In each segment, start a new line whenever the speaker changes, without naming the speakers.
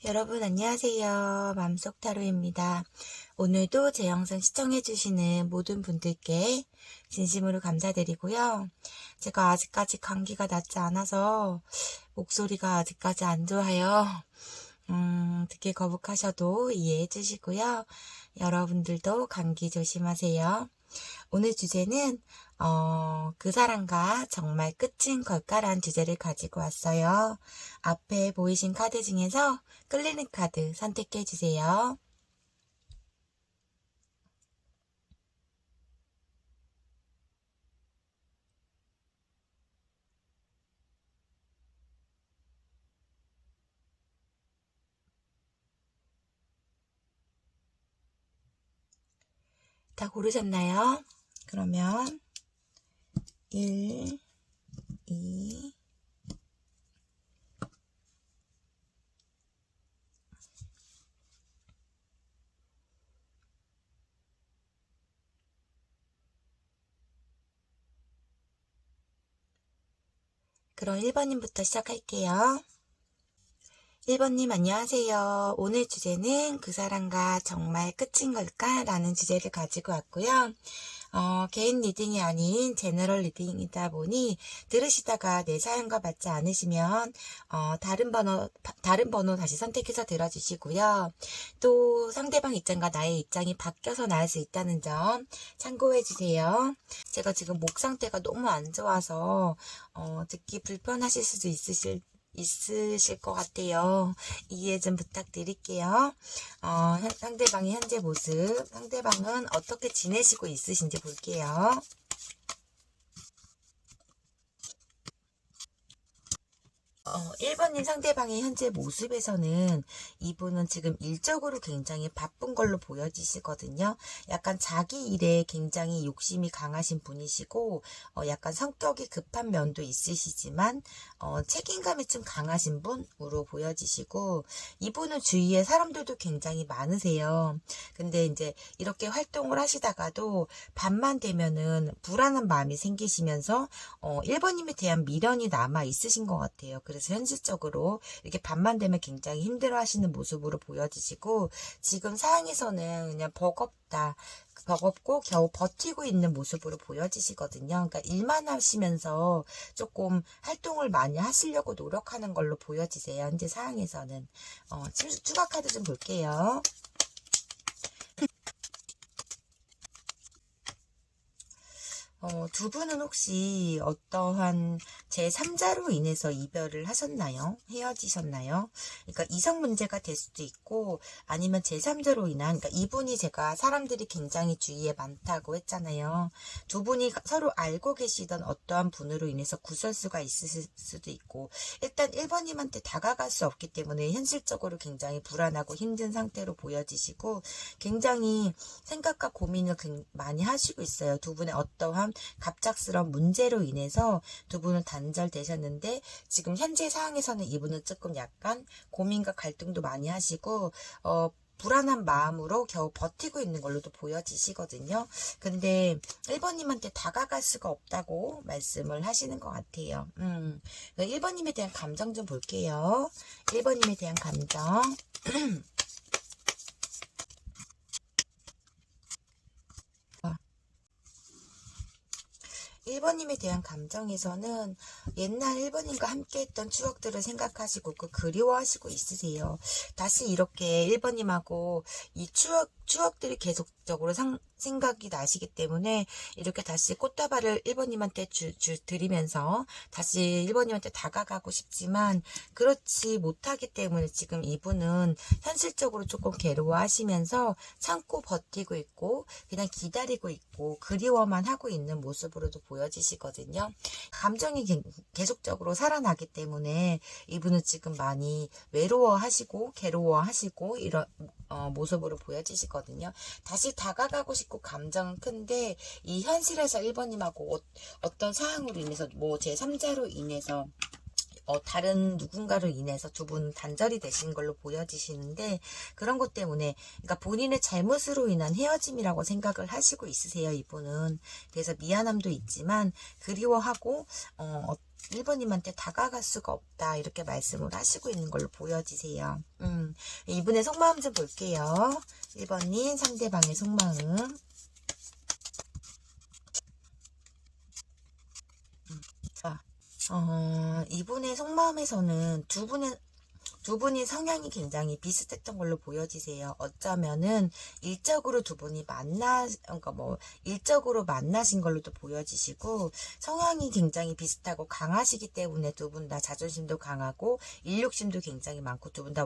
여러분 안녕하세요. 맘속타로입니다. 오늘도 제 영상 시청해주시는 모든 분들께 진심으로 감사드리고요. 제가 아직까지 감기가 낫지 않아서 목소리가 아직까지 안 좋아요. 듣기 거북하셔도 이해해 주시고요. 여러분들도 감기 조심하세요. 오늘 주제는 그 사람과 정말 끝인 걸까라는 주제를 가지고 왔어요. 앞에 보이신 카드 중에서 끌리는 카드 선택해 주세요. 다 고르셨나요? 그러면 1, 2, 그럼 1번님부터 시작할게요. 1번님 안녕하세요. 오늘 주제는 그 사람과 정말 끝인 걸까? 라는 주제를 가지고 왔고요. 개인 리딩이 아닌 제너럴 리딩이다 보니 들으시다가 내 사연과 맞지 않으시면 다른 번호 다시 선택해서 들어주시고요. 또 상대방 입장과 나의 입장이 바뀌어서 나올 수 있다는 점 참고해 주세요. 제가 지금 목 상태가 너무 안 좋아서 듣기 불편하실 수도 있으실 것 같아요. 이해 좀 부탁드릴게요. 상대방의 현재 모습, 상대방은 어떻게 지내시고 있으신지 볼게요. 1번님 상대방의 현재 모습에서는 이분은 지금 일적으로 굉장히 바쁜 걸로 보여지시거든요. 약간 자기 일에 굉장히 욕심이 강하신 분이시고 약간 성격이 급한 면도 있으시지만 책임감이 좀 강하신 분으로 보여지시고 이분은 주위에 사람들도 굉장히 많으세요. 근데 이제 이렇게 활동을 하시다가도 밤만 되면은 불안한 마음이 생기시면서 1번님에 대한 미련이 남아 있으신 것 같아요. 그래서 현실적으로 이렇게 밤만 되면 굉장히 힘들어 하시는 모습으로 보여지시고 지금 상황에서는 그냥 버겁고 겨우 버티고 있는 모습으로 보여지시거든요. 그러니까 일만 하시면서 조금 활동을 많이 하시려고 노력하는 걸로 보여지세요. 현재 상황에서는. 추가 카드 좀 볼게요. 두 분은 혹시 어떠한 제3자로 인해서 이별을 하셨나요? 헤어지셨나요? 그러니까 이성 문제가 될 수도 있고 아니면 제3자로 인한, 그러니까 이분이 제가 사람들이 굉장히 주위에 많다고 했잖아요. 두 분이 서로 알고 계시던 어떠한 분으로 인해서 구설수가 있을 수도 있고 일단 1번님한테 다가갈 수 없기 때문에 현실적으로 굉장히 불안하고 힘든 상태로 보여지시고 굉장히 생각과 고민을 많이 하시고 있어요. 두 분의 어떠한 갑작스러운 문제로 인해서 두 분은 단절되셨는데 지금 현재 상황에서는 이분은 조금 약간 고민과 갈등도 많이 하시고 불안한 마음으로 겨우 버티고 있는 걸로도 보여지시거든요. 근데 1번님한테 다가갈 수가 없다고 말씀을 하시는 것 같아요. 1번님에 대한 감정 좀 볼게요. 1번님에 대한 감정. 1번님에 대한 감정에서는 옛날 1번님과 함께 했던 추억들을 생각하시고 그리워하시고 있으세요. 다시 이렇게 1번님하고 이 추억들이 계속적으로 생각이 나시기 때문에 이렇게 다시 꽃다발을 1번님한테 드리면서 다시 1번님한테 다가가고 싶지만 그렇지 못하기 때문에 지금 이분은 현실적으로 조금 괴로워하시면서 참고 버티고 있고 그냥 기다리고 있고 그리워만 하고 있는 모습으로도 보여지시거든요. 감정이 계속적으로 살아나기 때문에 이분은 지금 많이 외로워하시고 괴로워하시고 이런 모습으로 보여지시거든요. 다시 다가가고 싶고 감정은 큰데 이 현실에서 1번님하고 어떤 상황으로 인해서 뭐 제3자로 인해서 다른 누군가로 인해서 두 분 단절이 되신 걸로 보여지시는데 그런 것 때문에 그러니까 본인의 잘못으로 인한 헤어짐이라고 생각을 하시고 있으세요. 이분은. 그래서 미안함도 있지만 그리워하고 1번님한테 다가갈 수가 없다 이렇게 말씀을 하시고 있는 걸로 보여지세요. 이분의 속마음 좀 볼게요. 1번님 상대방의 속마음. 자, 이분의 속마음에서는 두 분이 성향이 굉장히 비슷했던 걸로 보여지세요. 어쩌면은 일적으로 두 분이 그러니까 뭐 일적으로 만나신 걸로도 보여지시고, 성향이 굉장히 비슷하고 강하시기 때문에 두 분 다 자존심도 강하고 일욕심도 굉장히 많고 두 분 다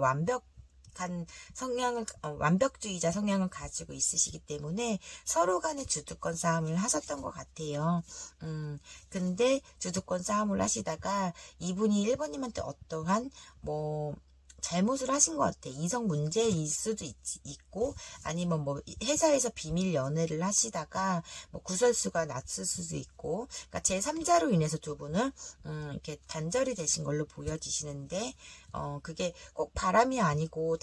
완벽주의자 성향을 가지고 있으시기 때문에 서로 간에 주도권 싸움을 하셨던 것 같아요. 근데 주도권 싸움을 하시다가 이분이 1번님한테 어떠한 잘못을 하신 것 같아. 이성 문제일 수도 있고, 아니면 회사에서 비밀 연애를 하시다가 구설수가 났을 수도 있고, 그러니까 제3자로 인해서 두 분은 이렇게 단절이 되신 걸로 보여지시는데, 그게 꼭 바람이 아니고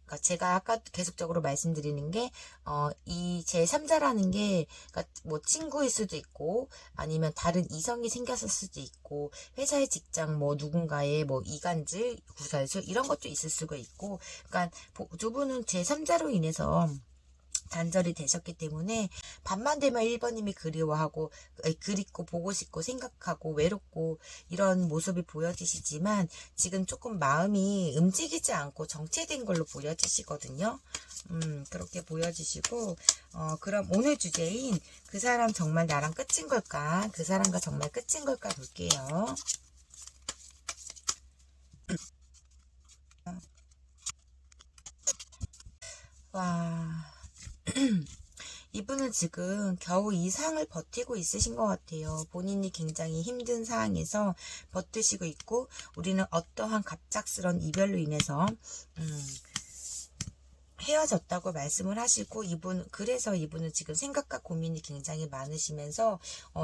그러니까 제가 아까 계속적으로 말씀드리는 게, 이 제3자라는 게, 그러니까 친구일 수도 있고, 아니면 다른 이성이 생겼을 수도 있고, 회사의 직장, 누군가의 이간질, 구설수, 이런 것도 있을 수가 있고, 그러니까 두 분은 제3자로 인해서 단절이 되셨기 때문에 밤만 되면 1번님이 그립고 보고 싶고 생각하고 외롭고 이런 모습이 보여지시지만 지금 조금 마음이 움직이지 않고 정체된 걸로 보여지시거든요. 그렇게 보여지시고, 그럼 오늘 주제인 그 사람 정말 나랑 끝인 걸까? 그 사람과 정말 끝인 걸까 볼게요. 와. 이분은 지금 겨우 이 상을 버티고 있으신 것 같아요. 본인이 굉장히 힘든 상황에서 버티시고 있고, 우리는 어떠한 갑작스런 이별로 인해서 헤어졌다고 말씀을 하시고, 그래서 이분은 지금 생각과 고민이 굉장히 많으시면서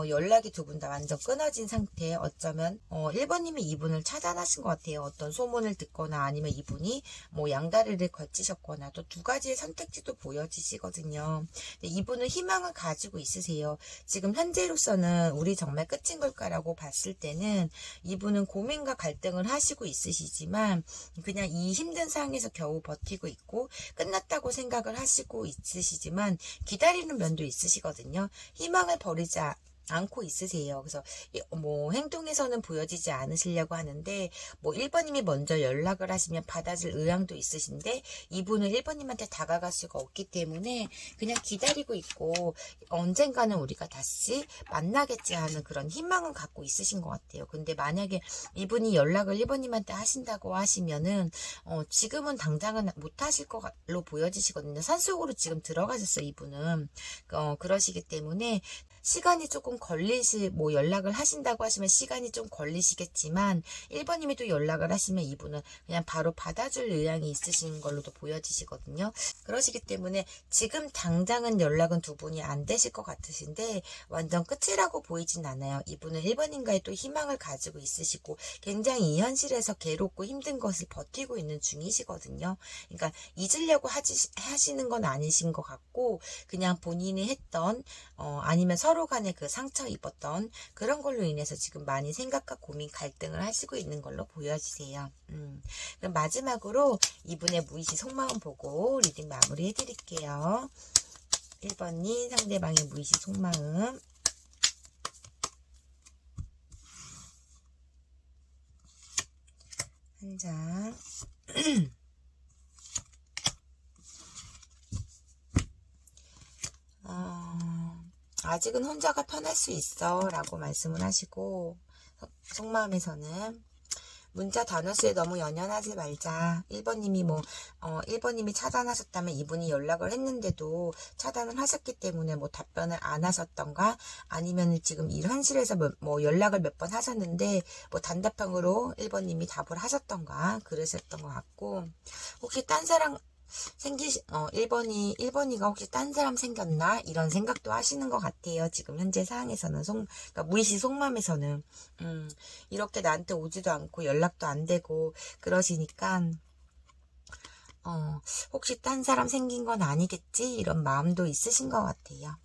연락이 두 분 다 완전 끊어진 상태. 어쩌면 1번님이 이분을 차단하신 것 같아요. 어떤 소문을 듣거나 아니면 이분이 양다리를 걸치셨거나, 또 두 가지의 선택지도 보여지시거든요. 근데 이분은 희망을 가지고 있으세요. 지금 현재로서는 우리 정말 끝인 걸까라고 봤을 때는 이분은 고민과 갈등을 하시고 있으시지만 그냥 이 힘든 상황에서 겨우 버티고 있고, 끝났다고 생각을 하시고 있으시지만 기다리는 면도 있으시거든요. 희망을 버리지 않고 있으세요. 그래서 행동에서는 보여지지 않으시려고 하는데 1번님이 먼저 연락을 하시면 받아줄 의향도 있으신데 이분은 1번님한테 다가갈 수가 없기 때문에 그냥 기다리고 있고 언젠가는 우리가 다시 만나겠지 하는 그런 희망은 갖고 있으신 것 같아요. 근데 만약에 이분이 연락을 1번님한테 하신다고 하시면은 지금은 당장은 못 하실 걸로 보여지시거든요. 산속으로 지금 들어가셨어요. 이분은 그러시기 때문에 시간이 조금 연락을 하신다고 하시면 시간이 좀 걸리시겠지만 1번님이 또 연락을 하시면 이분은 그냥 바로 받아줄 의향이 있으신 걸로도 보여지시거든요. 그러시기 때문에 지금 당장은 연락은 두 분이 안 되실 것 같으신데 완전 끝이라고 보이진 않아요. 이분은 1번님과의 또 희망을 가지고 있으시고 굉장히 이 현실에서 괴롭고 힘든 것을 버티고 있는 중이시거든요. 그러니까 잊으려고 하시는 건 아니신 것 같고 그냥 본인이 했던 아니면 서로 간에 그 상처 입었던 그런 걸로 인해서 지금 많이 생각과 고민 갈등을 하시고 있는 걸로 보여지세요. 그럼 마지막으로 이분의 무의식 속마음 보고 리딩 마무리 해드릴게요. 1번님 상대방의 무의식 속마음. 한 장. 아직은 혼자가 편할 수 있어 라고 말씀을 하시고 속마음에서는 문자 단어 수에 너무 연연하지 말자. 1번님이 1번님이 차단하셨다면 이분이 연락을 했는데도 차단을 하셨기 때문에 답변을 안 하셨던가 아니면 지금 이 현실에서 연락을 몇 번 하셨는데 단답형으로 1번님이 답을 하셨던가 그러셨던 것 같고 혹시 딴 사람 1번이가 혹시 딴 사람 생겼나? 이런 생각도 하시는 것 같아요. 지금 현재 상황에서는, 그러니까 무의식 속마음에서는, 이렇게 나한테 오지도 않고 연락도 안 되고, 그러시니까, 혹시 딴 사람 생긴 건 아니겠지? 이런 마음도 있으신 것 같아요.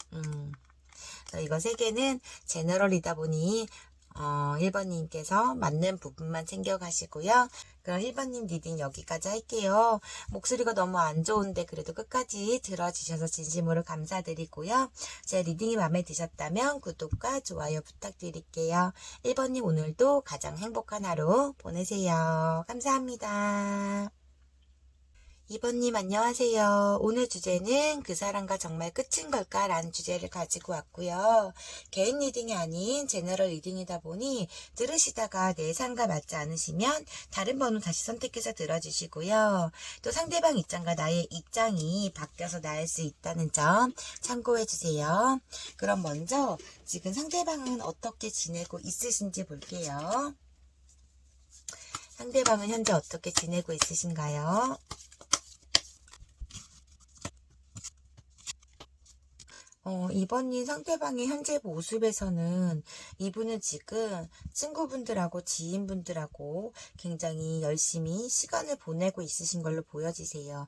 이거 3개는 제너럴이다 보니, 1번님께서 맞는 부분만 챙겨가시고요. 그럼 1번님 리딩 여기까지 할게요. 목소리가 너무 안 좋은데 그래도 끝까지 들어주셔서 진심으로 감사드리고요. 제 리딩이 마음에 드셨다면 구독과 좋아요 부탁드릴게요. 1번님 오늘도 가장 행복한 하루 보내세요. 감사합니다. 2번님 안녕하세요. 오늘 주제는 그 사람과 정말 끝인 걸까? 라는 주제를 가지고 왔고요. 개인 리딩이 아닌 제너럴 리딩이다 보니 들으시다가 내 상과 맞지 않으시면 다른 번호 다시 선택해서 들어주시고요. 또 상대방 입장과 나의 입장이 바뀌어서 나을 수 있다는 점 참고해주세요. 그럼 먼저 지금 상대방은 어떻게 지내고 있으신지 볼게요. 상대방은 현재 어떻게 지내고 있으신가요? 이번님 상대방의 현재 모습에서는 이분은 지금 친구분들하고 지인분들하고 굉장히 열심히 시간을 보내고 있으신 걸로 보여지세요.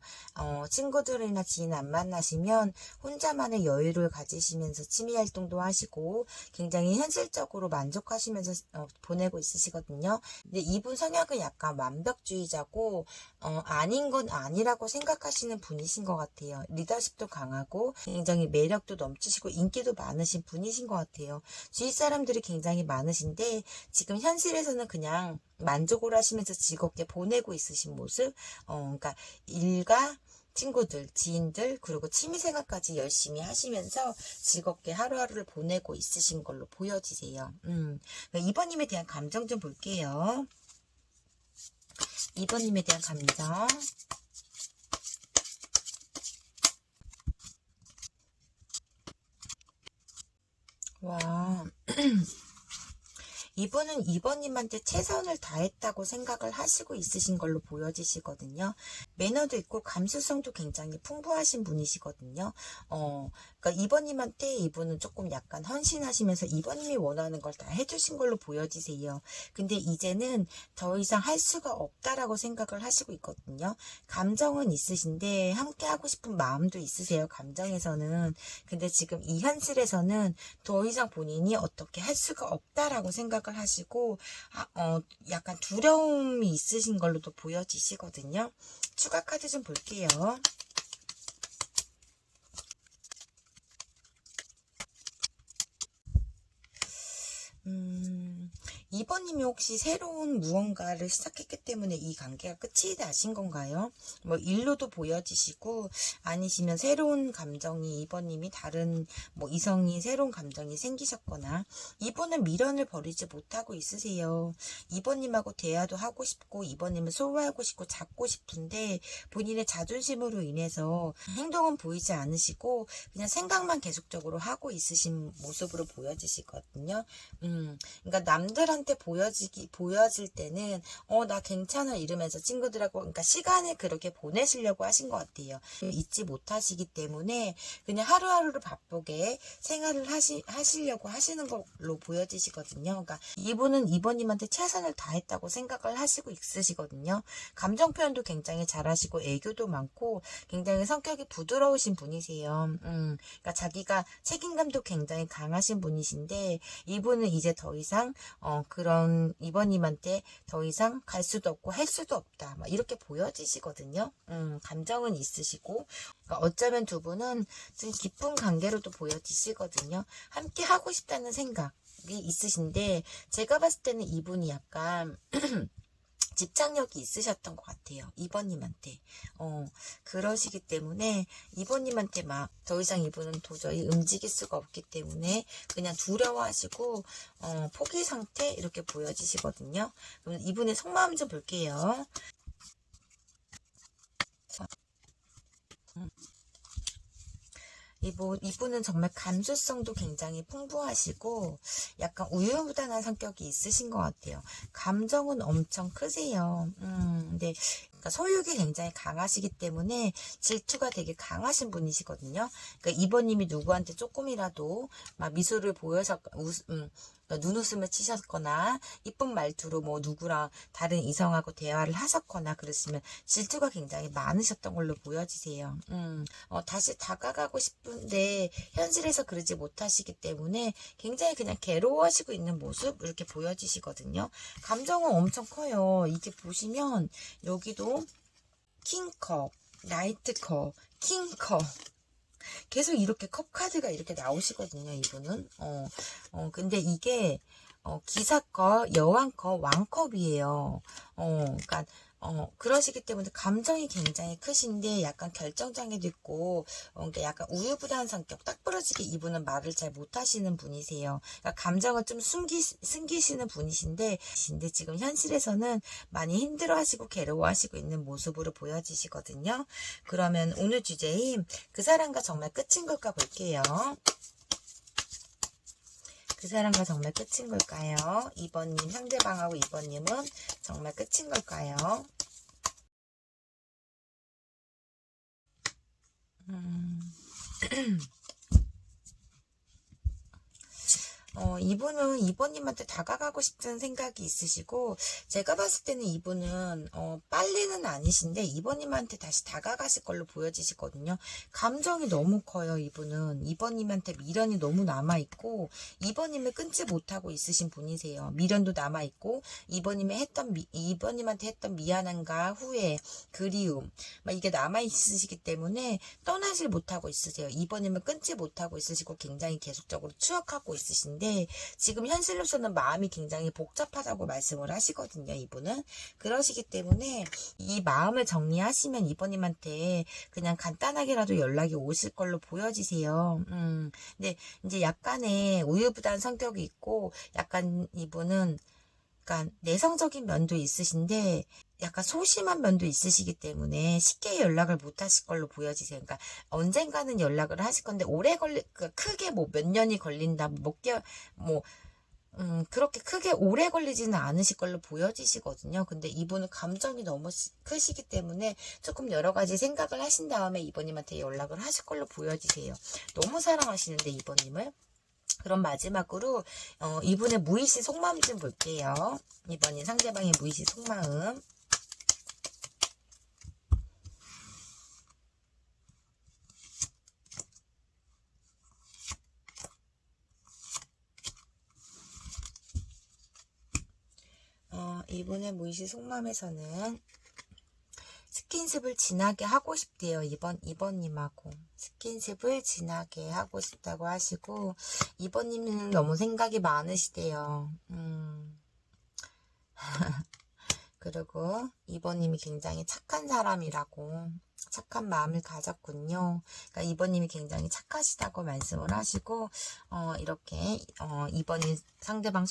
친구들이나 지인 안 만나시면 혼자만의 여유를 가지시면서 취미활동도 하시고 굉장히 현실적으로 만족하시면서 보내고 있으시거든요. 근데 이분 성향은 약간 완벽주의자고 아닌 건 아니라고 생각하시는 분이신 것 같아요. 리더십도 강하고 굉장히 매력도 넘치시고 인기도 많으신 분이신 것 같아요. 주위 사람들이 굉장히 많으신데 지금 현실에서는 그냥 만족을 하시면서 즐겁게 보내고 있으신 모습. 그러니까 일과 친구들, 지인들, 그리고 취미생활까지 열심히 하시면서 즐겁게 하루하루를 보내고 있으신 걸로 보여지세요. 2번님에 대한 감정 좀 볼게요. 2번님에 대한 감정. 와. 이분은 2번님한테 최선을 다했다고 생각을 하시고 있으신 걸로 보여지시거든요. 매너도 있고 감수성도 굉장히 풍부하신 분이시거든요. 그러니까 2번님한테 이분은 조금 약간 헌신하시면서 2번님이 원하는 걸 다 해주신 걸로 보여지세요. 근데 이제는 더 이상 할 수가 없다라고 생각을 하시고 있거든요. 감정은 있으신데 함께 하고 싶은 마음도 있으세요. 감정에서는. 근데 지금 이 현실에서는 더 이상 본인이 어떻게 할 수가 없다라고 생각을 하시고 약간 두려움이 있으신 걸로도 보여지시거든요. 추가 카드 좀 볼게요. 2번님이 혹시 새로운 무언가를 시작했기 때문에 이 관계가 끝이 나신 건가요? 뭐 일로도 보여지시고 아니시면 새로운 감정이 2번님이 다른 뭐 이성이 새로운 감정이 생기셨거나 2번은 미련을 버리지 못하고 있으세요. 2번님하고 대화도 하고 싶고 2번님을 소유하고 싶고 잡고 싶은데 본인의 자존심으로 인해서 행동은 보이지 않으시고 그냥 생각만 계속적으로 하고 있으신 모습으로 보여지시거든요. 그러니까 남들한테 보여질 때는 나 괜찮아 이러면서 친구들하고 그러니까 시간을 그렇게 보내시려고 하신 것 같아요. 잊지 못하시기 때문에 그냥 하루하루를 바쁘게 생활을 하시려고 하시는 걸로 보여지시거든요. 그러니까 이분은 2번님한테 최선을 다했다고 생각을 하시고 있으시거든요. 감정 표현도 굉장히 잘하시고 애교도 많고 굉장히 성격이 부드러우신 분이세요. 그러니까 자기가 책임감도 굉장히 강하신 분이신데 이분은 이제 더 이상 그런 2번님한테 더 이상 갈 수도 없고 할 수도 없다 막 이렇게 보여지시거든요. 감정은 있으시고 그러니까 어쩌면 두 분은 좀 깊은 관계로도 보여지시거든요. 함께 하고 싶다는 생각이 있으신데 제가 봤을 때는 이분이 약간 집착력이 있으셨던 것 같아요. 2번님한테. 그러시기 때문에 2번님한테 막 더 이상 이분은 도저히 움직일 수가 없기 때문에 그냥 두려워하시고 포기 상태 이렇게 보여지시거든요. 그럼 이분의 속마음 좀 볼게요. 이분은 정말 감수성도 굉장히 풍부하시고 약간 우유부단한 성격이 있으신 것 같아요. 감정은 엄청 크세요. 근데 그러니까 소유욕이 굉장히 강하시기 때문에 질투가 되게 강하신 분이시거든요. 그러니까 2번님이 누구한테 조금이라도 막 미소를 보여서 눈웃음을 치셨거나 이쁜 말투로 뭐 누구랑 다른 이성하고 대화를 하셨거나 그랬으면 질투가 굉장히 많으셨던 걸로 보여지세요. 다시 다가가고 싶은데 현실에서 그러지 못하시기 때문에 굉장히 그냥 괴로워하시고 있는 모습 이렇게 보여지시거든요. 감정은 엄청 커요. 이게 보시면 여기도 킹컵, 나이트컵, 킹컵 계속 이렇게 컵 카드가 이렇게 나오시거든요. 이분은 근데 이게 기사컵, 여왕컵, 왕컵이에요. 그러니까 그러시기 때문에 감정이 굉장히 크신데 약간 결정장애도 있고 그러니까 약간 우유부단한 성격, 딱 부러지게 이분은 말을 잘 못하시는 분이세요. 그러니까 감정을 좀 숨기시는 분이신데 지금 현실에서는 많이 힘들어하시고 괴로워하시고 있는 모습으로 보여지시거든요. 그러면 오늘 주제인 그 사람과 정말 끝인 걸까 볼게요. 그 사람과 정말 끝인 걸까요? 2번님, 상대방하고 2번님은 정말 끝인 걸까요? 이분은 2번님한테 다가가고 싶은 생각이 있으시고, 제가 봤을 때는 이분은, 빨리는 아니신데, 2번님한테 다시 다가가실 걸로 보여지시거든요. 감정이 너무 커요, 이분은. 2번님한테 미련이 너무 남아있고, 2번님을 끊지 못하고 있으신 분이세요. 미련도 남아있고, 2번님한테 했던 미안함과 후회, 그리움, 막 이게 남아있으시기 때문에 떠나질 못하고 있으세요. 2번님을 끊지 못하고 있으시고, 굉장히 계속적으로 추억하고 있으신데, 지금 현실로서는 마음이 굉장히 복잡하다고 말씀을 하시거든요. 이분은 그러시기 때문에 이 마음을 정리하시면 이번님한테 그냥 간단하게라도 연락이 오실 걸로 보여지세요. 근데 이제 약간의 우유부단 성격이 있고 약간 이분은 약간 내성적인 면도 있으신데 약간 소심한 면도 있으시기 때문에 쉽게 연락을 못 하실 걸로 보여지세요. 그러니까 언젠가는 연락을 하실 건데 그러니까 크게 뭐 몇 년이 걸린다, 뭐 몇 개월, 뭐 그렇게 크게 오래 걸리지는 않으실 걸로 보여지시거든요. 근데 이분은 감정이 너무 크시기 때문에 조금 여러 가지 생각을 하신 다음에 이번님한테 연락을 하실 걸로 보여지세요. 너무 사랑하시는데 이번님을. 그럼 마지막으로 이분의 무의식 속마음 좀 볼게요. 이번이 상대방의 무의식 속마음. 이분의 무의식 속마음에서는 스킨십을 진하게 하고 싶대요. 2번님하고. 스킨십을 진하게 하고 싶다고 하시고, 2번님은 너무 생각이 많으시대요. 그리고 2번님이 굉장히 착한 사람이라고, 착한 마음을 가졌군요. 그러니까 2번님이 굉장히 착하시다고 말씀을 하시고, 이렇게, 2번이 상대방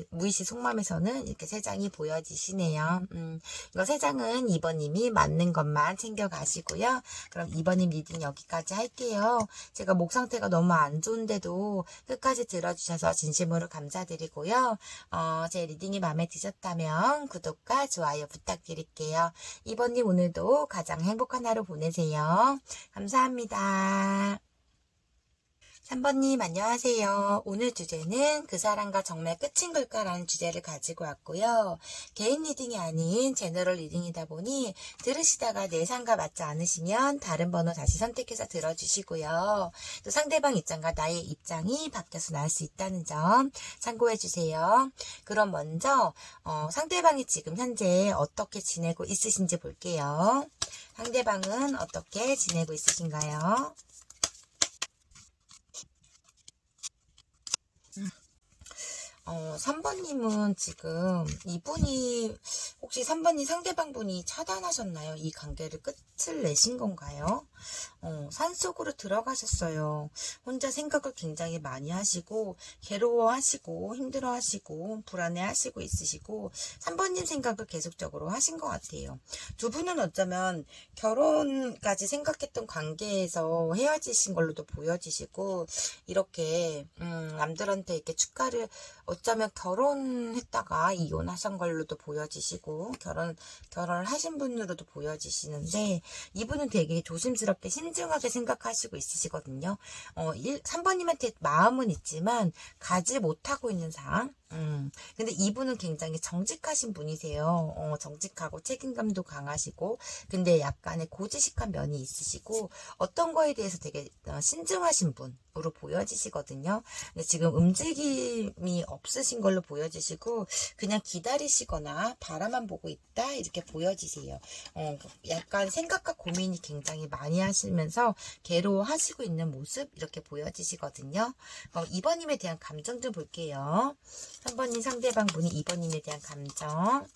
무의식 속마음에서는 이렇게 3장이 보여지시네요. 이거 3장은 2번님이 맞는 것만 챙겨가시고요. 그럼 2번님 리딩 여기까지 할게요. 제가 목 상태가 너무 안 좋은데도 끝까지 들어주셔서 진심으로 감사드리고요. 제 리딩이 마음에 드셨다면 구독과 좋아요 부탁드릴게요. 2번님 오늘도 가장 행복한 하루 보내세요. 감사합니다. 3번님 안녕하세요. 오늘 주제는 그 사람과 정말 끝인 걸까라는 주제를 가지고 왔고요. 개인 리딩이 아닌 제너럴 리딩이다 보니 들으시다가 내 상과 맞지 않으시면 다른 번호 다시 선택해서 들어주시고요. 또 상대방 입장과 나의 입장이 바뀌어서 나올 수 있다는 점 참고해 주세요. 그럼 먼저 상대방이 지금 현재 어떻게 지내고 있으신지 볼게요. 상대방은 어떻게 지내고 있으신가요? 3번님은 지금 이분이 혹시 3번님 상대방분이 차단하셨나요? 이 관계를 끝을 내신 건가요? 산속으로 들어가셨어요. 혼자 생각을 굉장히 많이 하시고 괴로워하시고 힘들어하시고 불안해하시고 있으시고 3번님 생각을 계속적으로 하신 것 같아요. 두 분은 어쩌면 결혼까지 생각했던 관계에서 헤어지신 걸로도 보여지시고 이렇게 남들한테 이렇게 축가를 어쩌면 결혼했다가 이혼하신 걸로도 보여지시고, 결혼을 하신 분으로도 보여지시는데, 이분은 되게 조심스럽게 신중하게 생각하시고 있으시거든요. 3번님한테 마음은 있지만, 가지 못하고 있는 상황. 근데 이분은 굉장히 정직하신 분이세요. 정직하고 책임감도 강하시고, 근데 약간의 고지식한 면이 있으시고, 어떤 거에 대해서 되게 신중하신 분으로 보여지시거든요. 근데 지금 움직임이 없으신 걸로 보여지시고, 그냥 기다리시거나 바라만 보고 있다, 이렇게 보여지세요. 약간 생각과 고민이 굉장히 많이 하시면서 괴로워하시고 있는 모습, 이렇게 보여지시거든요. 2번님에 대한 감정 좀 볼게요. 3번님 상대방 분이 2번님에 대한 감정.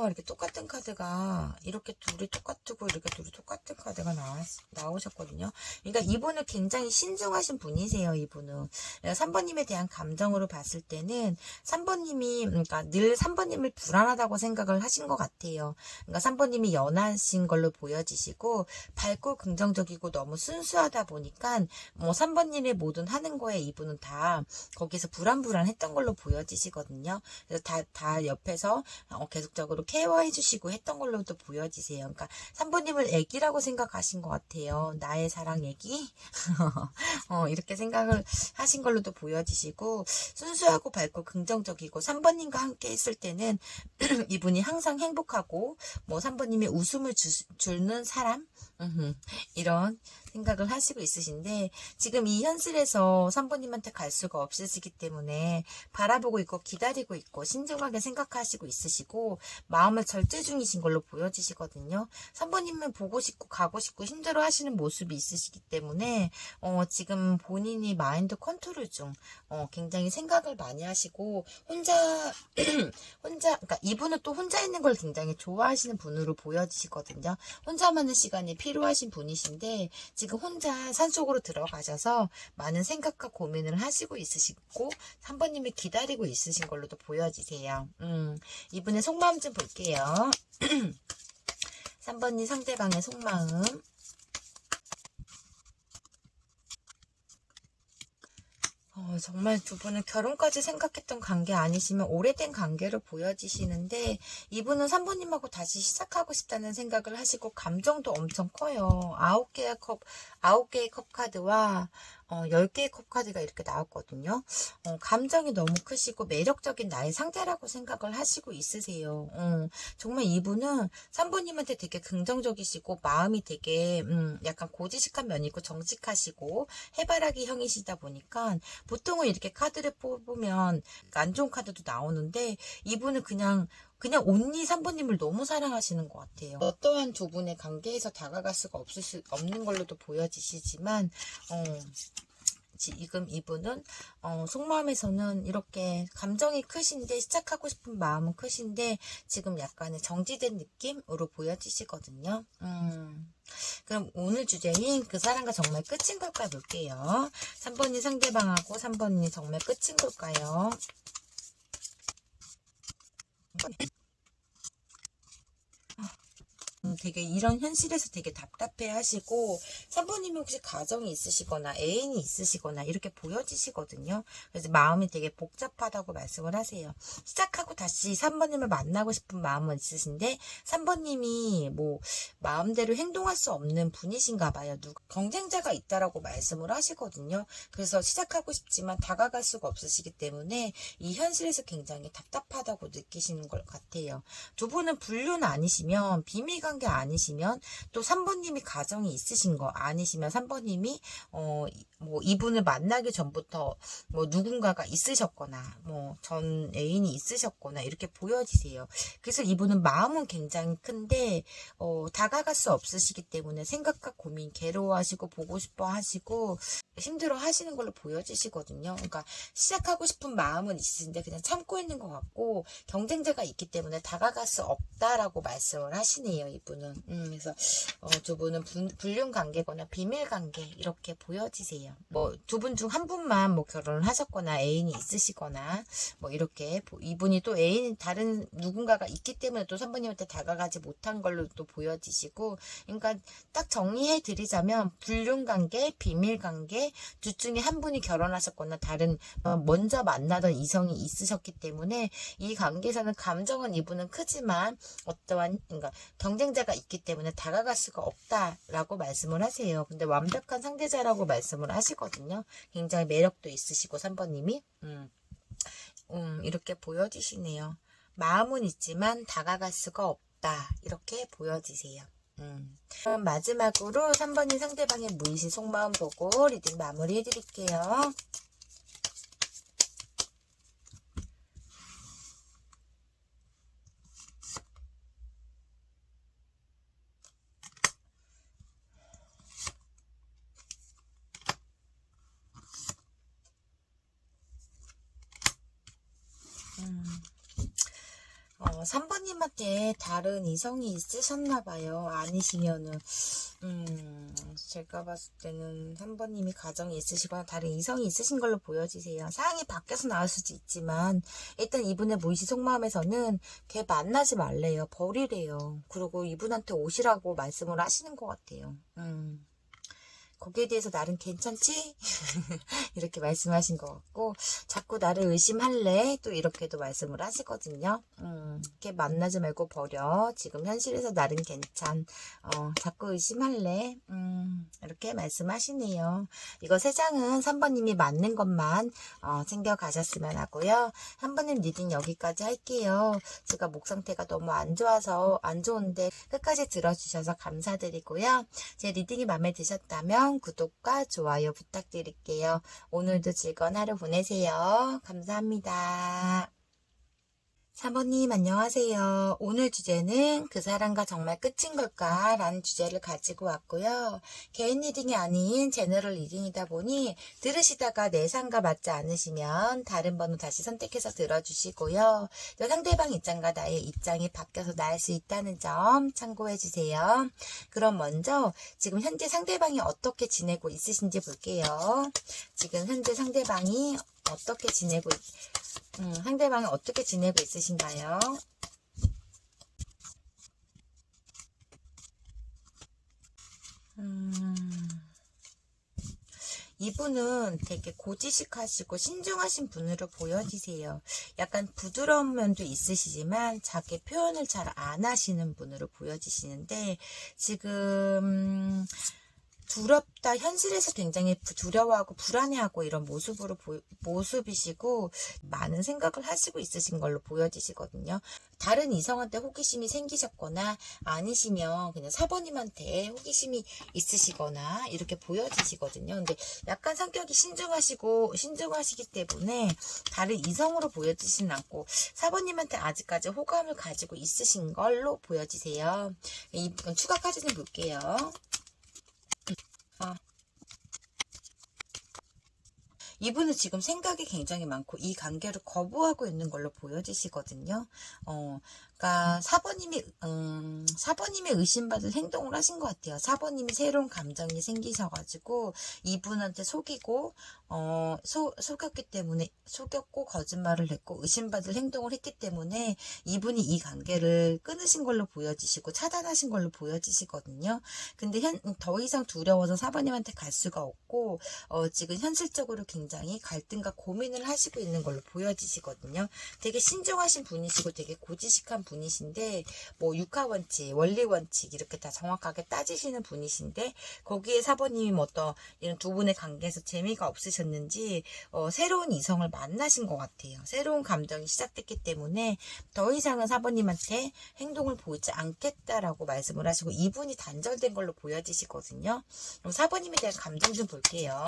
이렇게 똑같은 카드가, 이렇게 둘이 똑같고, 이렇게 둘이 똑같은 카드가 나오셨거든요. 그러니까 이분은 굉장히 신중하신 분이세요, 이분은. 3번님에 대한 감정으로 봤을 때는, 3번님이, 그러니까 늘 3번님을 불안하다고 생각을 하신 것 같아요. 그러니까 3번님이 연하신 걸로 보여지시고, 밝고 긍정적이고 너무 순수하다 보니까, 3번님의 모든 하는 거에 이분은 다, 거기서 불안했던 걸로 보여지시거든요. 그래서 다 옆에서, 계속적으로 케어해 주시고 했던 걸로도 보여지세요. 그러니까 3번님을 애기라고 생각하신 것 같아요. 나의 사랑 애기? 이렇게 생각을 하신 걸로도 보여지시고, 순수하고 밝고 긍정적이고 3번님과 함께 있을 때는 이분이 항상 행복하고 3번님이 웃음을 주는 사람? 이런 생각을 하시고 있으신데, 지금 이 현실에서 3번님한테 갈 수가 없으시기 때문에 바라보고 있고 기다리고 있고 신중하게 생각하시고 있으시고, 마음을 절제 중이신 걸로 보여지시거든요. 3번님은 보고 싶고 가고 싶고 힘들어 하시는 모습이 있으시기 때문에 지금 본인이 마인드 컨트롤 중 굉장히 생각을 많이 하시고, 그러니까 이분은 또 혼자 있는 걸 굉장히 좋아하시는 분으로 보여지시거든요. 혼자만의 시간이 필요하신 분이신데, 지금 혼자 산속으로 들어가셔서 많은 생각과 고민을 하시고 있으시고, 3번님이 기다리고 있으신 걸로도 보여지세요. 이분의 속마음 좀 볼게요. 3번님 상대방의 속마음. 정말 두 분은 결혼까지 생각했던 관계 아니시면 오래된 관계로 보여지시는데, 이분은 3번님하고 다시 시작하고 싶다는 생각을 하시고 감정도 엄청 커요. 9개의 컵 카드와 10개의 컵 카드가 이렇게 나왔거든요. 감정이 너무 크시고 매력적인 나의 상대라고 생각을 하시고 있으세요. 정말 이분은 3번님한테 되게 긍정적이시고 마음이 되게 약간 고지식한 면이 있고 정직하시고 해바라기 형이시다 보니까, 보통은 이렇게 카드를 뽑으면 안 좋은 카드도 나오는데, 이분은 그냥 온리 3번님을 너무 사랑하시는 것 같아요. 어떠한 두 분의 관계에서 다가갈 수가 없는 걸로도 보여지시지만, 지금 이분은 속마음에서는 이렇게 감정이 크신데, 시작하고 싶은 마음은 크신데 지금 약간의 정지된 느낌으로 보여지시거든요. 그럼 오늘 주제인 그 사람과 정말 끝인 걸까 볼게요. 3번이 상대방하고 3번이 정말 끝인 걸까요? 되게 이런 현실에서 되게 답답해 하시고, 3번님이 혹시 가정이 있으시거나 애인이 있으시거나 이렇게 보여지시거든요. 그래서 마음이 되게 복잡하다고 말씀을 하세요. 시작하고 다시 3번님을 만나고 싶은 마음은 있으신데, 3번님이 마음대로 행동할 수 없는 분이신가 봐요. 경쟁자가 있다라고 말씀을 하시거든요. 그래서 시작하고 싶지만 다가갈 수가 없으시기 때문에 이 현실에서 굉장히 답답하다고 느끼시는 것 같아요. 두 분은 불륜 아니시면, 비밀관계 아니시면, 또 3번님이 가정이 있으신 거 아니시면, 3번님이 이분을 만나기 전부터 누군가가 있으셨거나 전 애인이 있으셨거나 이렇게 보여지세요. 그래서 이분은 마음은 굉장히 큰데 다가갈 수 없으시기 때문에 생각과 고민, 괴로워하시고 보고 싶어 하시고 힘들어 하시는 걸로 보여지시거든요. 그러니까 시작하고 싶은 마음은 있으신데 그냥 참고 있는 것 같고, 경쟁자가 있기 때문에 다가갈 수 없다라고 말씀을 하시네요, 이분. 분은. 그래서 두 분은 불륜 관계거나 비밀 관계 이렇게 보여지세요. 뭐 두 분 중 한 분만 뭐 결혼을 하셨거나 애인이 있으시거나 뭐 이렇게 이분이 또 애인 다른 누군가가 있기 때문에 또 3번님한테 다가가지 못한 걸로 또 보여지시고, 그러니까 딱 정리해 드리자면 불륜 관계, 비밀 관계 둘 중에 한 분이 결혼하셨거나 다른 먼저 만나던 이성이 있으셨기 때문에 이 관계에서는 감정은 이분은 크지만 어떠한 그러니까 경쟁자가 있기 때문에 다가갈 수가 없다라고 말씀을 하세요. 근데 완벽한 상대자라고 말씀을 하시거든요. 굉장히 매력도 있으시고 3번님이 이렇게 보여지시네요. 마음은 있지만 다가갈 수가 없다 이렇게 보여지세요. 그럼 마지막으로 3번님 상대방의 무의식 속마음 보고 리딩 마무리 해드릴게요. 음. 3번님한테 다른 이성이 있으셨나봐요. 아니시면은, 제가 봤을 때는 3번님이 가정이 있으시거나 다른 이성이 있으신 걸로 보여지세요. 상황이 바뀌어서 나올 수도 있지만, 일단 이분의 무의식 속마음에서는 걔 만나지 말래요. 버리래요. 그리고 이분한테 오시라고 말씀을 하시는 것 같아요. 거기에 대해서 나는 괜찮지? 이렇게 말씀하신 것 같고, 자꾸 나를 의심할래? 또 이렇게도 말씀을 하시거든요. 이렇게 만나지 말고 버려. 지금 현실에서 나는 자꾸 의심할래? 이렇게 말씀하시네요. 이거 3장은 3번님이 맞는 것만 챙겨가셨으면 하고요. 3번님 리딩 여기까지 할게요. 제가 목 상태가 너무 안 좋은데 끝까지 들어주셔서 감사드리고요. 제 리딩이 마음에 드셨다면 구독과 좋아요 부탁드릴게요. 오늘도 즐거운 하루 보내세요. 감사합니다. 3번님 안녕하세요. 오늘 주제는 그 사람과 정말 끝인 걸까? 라는 주제를 가지고 왔고요. 개인 리딩이 아닌 제너럴 리딩이다 보니 들으시다가 내 삶과 맞지 않으시면 다른 번호 다시 선택해서 들어주시고요. 상대방 입장과 나의 입장이 바뀌어서 나을 수 있다는 점 참고해주세요. 그럼 먼저 지금 현재 상대방이 어떻게 지내고 있으신지 볼게요. 지금 현재 상대방이 어떻게 지내고 있으신가요? 이분은 되게 고지식하시고 신중하신 분으로 보여지세요. 약간 부드러운 면도 있으시지만 자기 표현을 잘 안 하시는 분으로 보여지시는데, 지금 두렵다, 현실에서 굉장히 두려워하고 불안해하고 이런 모습이시고 많은 생각을 하시고 있으신 걸로 보여지시거든요. 다른 이성한테 호기심이 생기셨거나 아니시면 그냥 4번님한테 호기심이 있으시거나 이렇게 보여지시거든요. 근데 약간 성격이 신중하시기 때문에 다른 이성으로 보여지진 않고 4번님한테 아직까지 호감을 가지고 있으신 걸로 보여지세요. 이건 추가 카드는 볼게요. 이분은 지금 생각이 굉장히 많고 이 관계를 거부하고 있는 걸로 보여지시거든요. 그러니까 4번님이 의심받을 행동을 하신 것 같아요. 4번님이 새로운 감정이 생기셔가지고 이분한테 속이고 속였고 거짓말을 했고 의심받을 행동을 했기 때문에 이분이 이 관계를 끊으신 걸로 보여지시고 차단하신 걸로 보여지시거든요. 근데 더 이상 두려워서 4번님한테 갈 수가 없고 지금 현실적으로 굉장히 갈등과 고민을 하시고 있는 걸로 보여지시거든요. 되게 신중하신 분이시고 되게 고지식한 분이신데 뭐 육하원칙, 원리원칙 이렇게 다 정확하게 따지시는 분이신데, 거기에 4번님이 뭐 어떤 이런 두 분의 관계에서 재미가 없으셨는지 새로운 이성을 만나신 것 같아요. 새로운 감정이 시작됐기 때문에 더 이상은 4번님한테 행동을 보이지 않겠다라고 말씀을 하시고 이분이 단절된 걸로 보여지시거든요. 그럼 4번님에 대한 감정 좀 볼게요.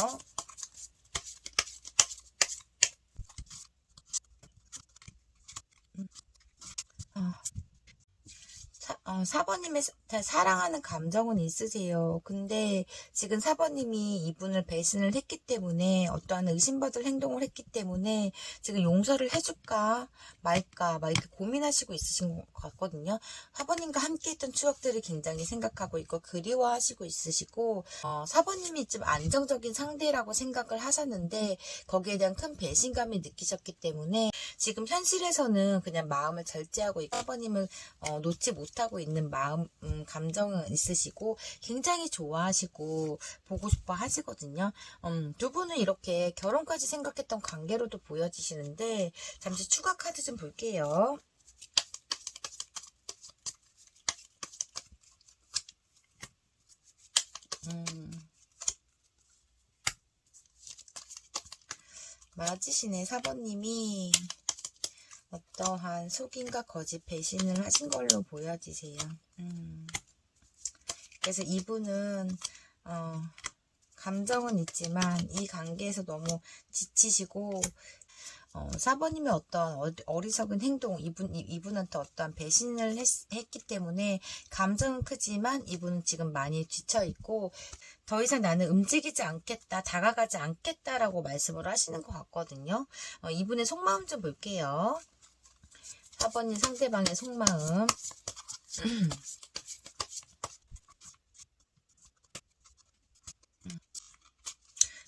사번님의 사랑하는 감정은 있으세요. 근데 지금 사번님이 이분을 배신을 했기 때문에 어떠한 의심받을 행동을 했기 때문에 지금 용서를 해줄까 말까 막 이렇게 고민하시고 있으신 것 같거든요. 사번님과 함께 했던 추억들을 굉장히 생각하고 있고 그리워하시고 있으시고 사번님이 좀 안정적인 상대라고 생각을 하셨는데 거기에 대한 큰 배신감이 느끼셨기 때문에 지금 현실에서는 그냥 마음을 절제하고 있고 사번님을 놓지 못하고 있는 마음, 감정은 있으시고 굉장히 좋아하시고 보고 싶어 하시거든요. 두 분은 이렇게 결혼까지 생각했던 관계로도 보여지시는데 잠시 추가 카드 좀 볼게요. 맞으시네. 사번님이 어떠한 속임과 거짓 배신을 하신 걸로 보여지세요. 그래서 이분은 감정은 있지만 이 관계에서 너무 지치시고 사번님의 어떤 어리석은 행동, 이분한테 어떠한 배신을 했기 때문에 감정은 크지만 이분은 지금 많이 지쳐있고 더 이상 나는 움직이지 않겠다, 다가가지 않겠다라고 말씀을 하시는 것 같거든요. 이분의 속마음 좀 볼게요. 사번님 상대방의 속마음.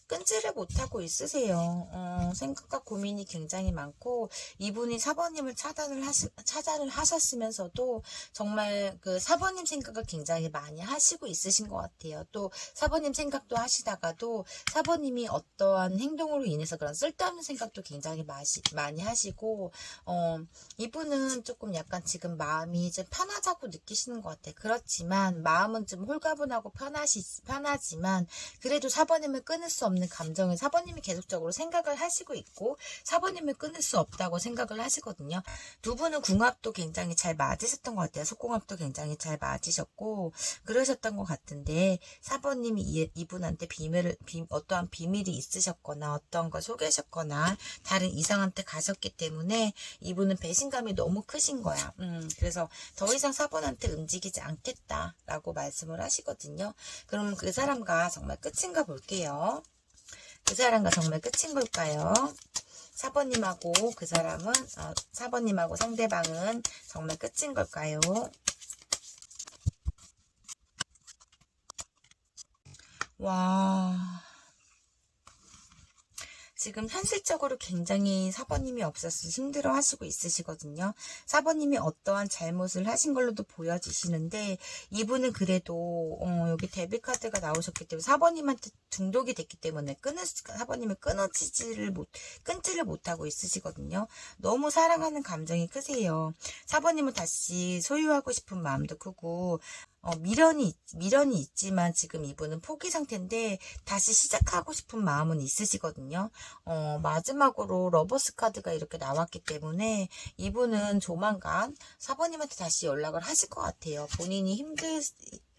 끊지를 못하고 있으세요. 생각과 고민이 굉장히 많고 이분이 사번님을 차단을 하셨으면서도 정말 그 사번님 생각을 굉장히 많이 하시고 있으신 것 같아요. 또 사번님 생각도 하시다가도 사번님이 어떠한 행동으로 인해서 그런 쓸데없는 생각도 굉장히 많이 하시고 이분은 조금 약간 지금 마음이 좀 편하자고 느끼시는 것 같아요. 그렇지만 마음은 좀 홀가분하고 편하지만 그래도 사번님을 끊을 수 없는 감정을 사번님이 계속적으로 생각을 하시고 있고 사번님을 끊을 수 없다고 생각을 하시거든요. 두 분은 궁합도 굉장히 잘 맞으셨던 것 같아요. 속궁합도 굉장히 잘 맞으셨고 그러셨던 것 같은데 사번님이 이분한테 어떠한 비밀이 있으셨거나 어떤 걸 속이셨거나 다른 이상한테 가셨기 때문에 이분은 배신감이 너무 크신 거야. 그래서 더 이상 사번한테 움직이지 않겠다라고 말씀을 하시거든요. 그럼 그 사람과 정말 끝인가 볼게요. 그 사람과 정말 끝인 걸까요? 사번님하고 그 사람은 사번님하고 상대방은 정말 끝인 걸까요? 와, 지금 현실적으로 굉장히 사번님이 없어서 힘들어 하시고 있으시거든요. 사번님이 어떠한 잘못을 하신 걸로도 보여지시는데 이분은 그래도 여기 데뷔카드가 나오셨기 때문에 사번님한테 중독이 됐기 때문에 사번님을 끊지를 못하고 있으시거든요. 너무 사랑하는 감정이 크세요. 사번님은 다시 소유하고 싶은 마음도 크고 미련이 있지만 지금 이분은 포기 상태인데 다시 시작하고 싶은 마음은 있으시거든요. 마지막으로 러버스 카드가 이렇게 나왔기 때문에 이분은 조만간 사번님한테 다시 연락을 하실 것 같아요. 본인이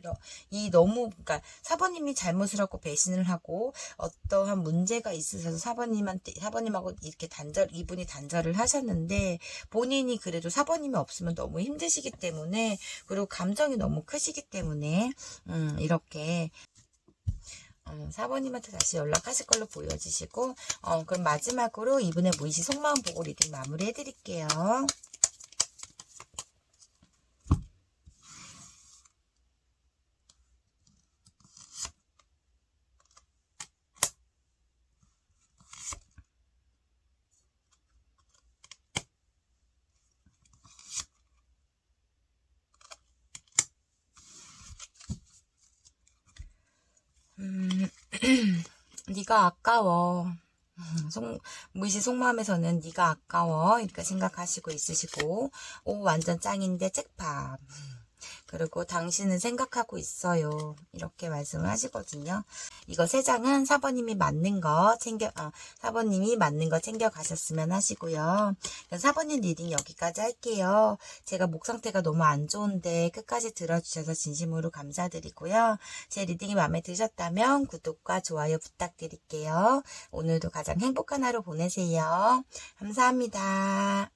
그러니까 사번님이 잘못을 하고 배신을 하고 어떠한 문제가 있으셔서 사번님하고 이렇게 이분이 단절을 하셨는데 본인이 그래도 사번님이 없으면 너무 힘드시기 때문에 그리고 감정이 너무 크시기 때문에 이렇게 사번님한테 다시 연락하실 걸로 보여지시고 그럼 마지막으로 이분의 무의식 속마음 보고 리딩 마무리 해드릴게요. 네가 아까워. 무의식 속마음에서는 네가 아까워 이렇게 생각하시고 있으시고 오 완전 짱인데 잭팝. 그리고 당신은 생각하고 있어요. 이렇게 말씀을 하시거든요. 이거 3장은 사번님이 맞는 거 챙겨 가셨으면 하시고요. 사번님 리딩 여기까지 할게요. 제가 목 상태가 너무 안 좋은데 끝까지 들어주셔서 진심으로 감사드리고요. 제 리딩이 마음에 드셨다면 구독과 좋아요 부탁드릴게요. 오늘도 가장 행복한 하루 보내세요. 감사합니다.